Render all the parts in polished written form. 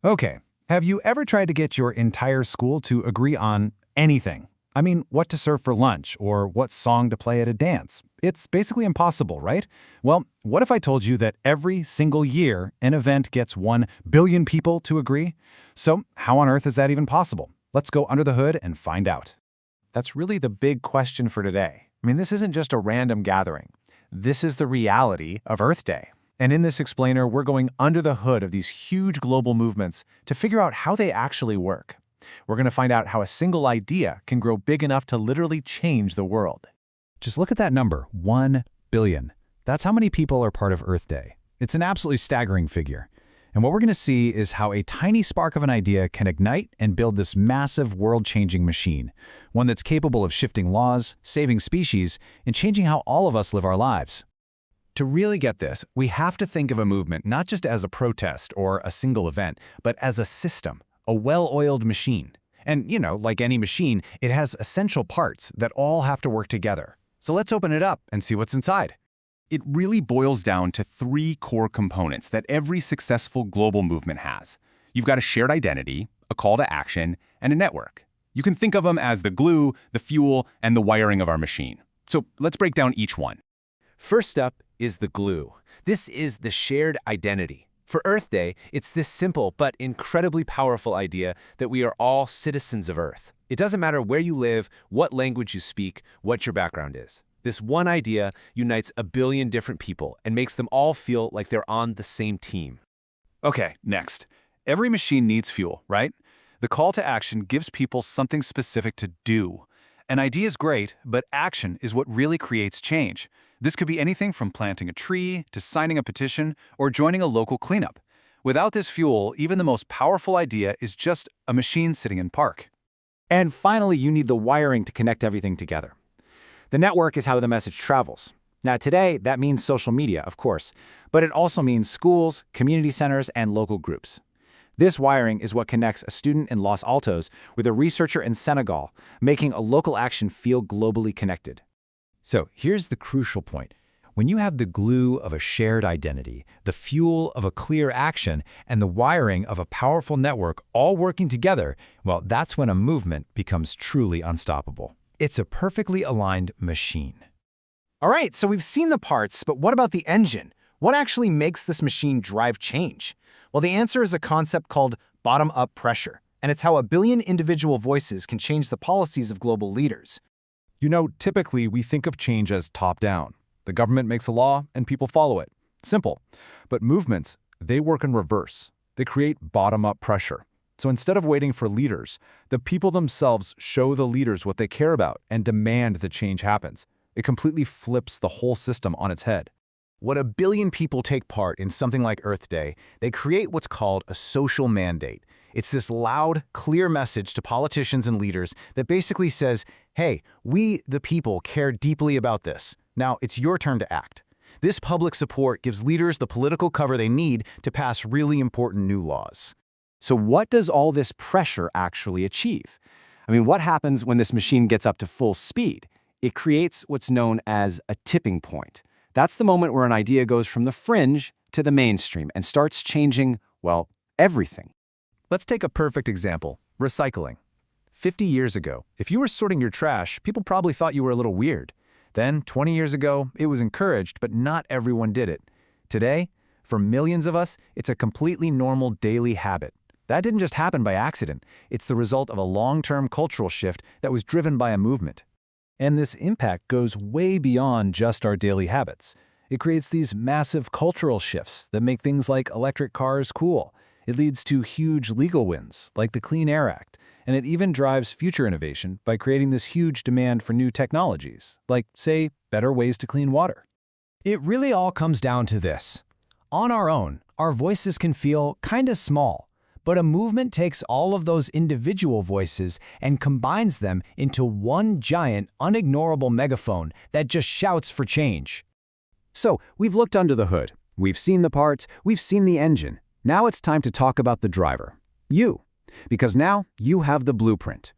Okay, have you ever tried to get your entire school to agree on anything? I mean, what to serve for lunch or what song to play at a dance? It's basically impossible, right? Well, what if I told you that every single year an event gets 1 billion people to agree? So, how on earth is that even possible? Let's go under the hood and find out. That's really the big question for today. I mean, this isn't just a random gathering. This is the reality of Earth Day. And in this explainer, we're going under the hood of these huge global movements to figure out how they actually work. We're going to find out how a single idea can grow big enough to literally change the world. Just look at that number, 1 billion. That's how many people are part of Earth Day. It's an absolutely staggering figure. And what we're going to see is how a tiny spark of an idea can ignite and build this massive world-changing machine, one that's capable of shifting laws, saving species, and changing how all of us live our lives. To really get this, we have to think of a movement not just as a protest or a single event, but as a system, a well-oiled machine. And, like any machine, it has essential parts that all have to work together. So let's open it up and see what's inside. It really boils down to 3 core components that every successful global movement has. You've got a shared identity, a call to action, and a network. You can think of them as the glue, the fuel, and the wiring of our machine. So let's break down each one. First up is the glue. This is the shared identity. For Earth Day, it's this simple but incredibly powerful idea that we are all citizens of Earth. It doesn't matter where you live, what language you speak, what your background is. This one idea unites a billion different people and makes them all feel like they're on the same team. Okay, next. Every machine needs fuel, right? The call to action gives people something specific to do. An idea is great, but action is what really creates change. This could be anything from planting a tree to signing a petition or joining a local cleanup. Without this fuel, even the most powerful idea is just a machine sitting in park. And finally, you need the wiring to connect everything together. The network is how the message travels. Now today, that means social media, of course, but it also means schools, community centers, and local groups. This wiring is what connects a student in Los Altos with a researcher in Senegal, making a local action feel globally connected. So here's the crucial point. When you have the glue of a shared identity, the fuel of a clear action, and the wiring of a powerful network all working together, well, that's when a movement becomes truly unstoppable. It's a perfectly aligned machine. All right, so we've seen the parts, but what about the engine? What actually makes this machine drive change? Well, the answer is a concept called bottom-up pressure, and it's how a billion individual voices can change the policies of global leaders. Typically we think of change as top-down. The government makes a law and people follow it. Simple. But movements, they work in reverse. They create bottom-up pressure. So instead of waiting for leaders, the people themselves show the leaders what they care about and demand that change happens. It completely flips the whole system on its head. When a billion people take part in something like Earth Day, they create what's called a social mandate. It's this loud, clear message to politicians and leaders that basically says, hey, we, the people, care deeply about this. Now it's your turn to act. This public support gives leaders the political cover they need to pass really important new laws. So what does all this pressure actually achieve? I mean, what happens when this machine gets up to full speed? It creates what's known as a tipping point. That's the moment where an idea goes from the fringe to the mainstream and starts changing, well, everything. Let's take a perfect example, recycling. 50 years ago, if you were sorting your trash, people probably thought you were a little weird. Then, 20 years ago, it was encouraged, but not everyone did it. Today, for millions of us, it's a completely normal daily habit. That didn't just happen by accident. It's the result of a long-term cultural shift that was driven by a movement. And this impact goes way beyond just our daily habits. It creates these massive cultural shifts that make things like electric cars cool. It leads to huge legal wins, like the Clean Air Act, and it even drives future innovation by creating this huge demand for new technologies, like, say, better ways to clean water. It really all comes down to this. On our own, our voices can feel kinda small, but a movement takes all of those individual voices and combines them into one giant, unignorable megaphone that just shouts for change. So we've looked under the hood. We've seen the parts. We've seen the engine. Now it's time to talk about the driver. You. Because now you have the blueprint.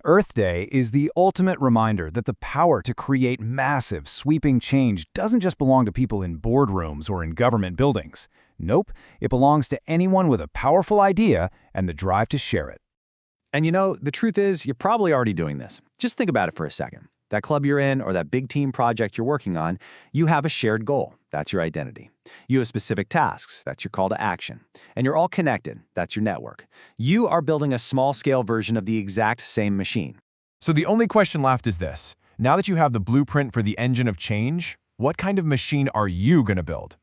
Earth Day is the ultimate reminder that the power to create massive, sweeping change doesn't just belong to people in boardrooms or in government buildings. Nope, it belongs to anyone with a powerful idea and the drive to share it. And you know, the truth is, you're probably already doing this. Just think about it for a second. That club you're in or that big team project you're working on, you have a shared goal. That's your identity. You have specific tasks. That's your call to action. And you're all connected. That's your network. You are building a small-scale version of the exact same machine. So the only question left is this. Now that you have the blueprint for the engine of change, what kind of machine are you going to build?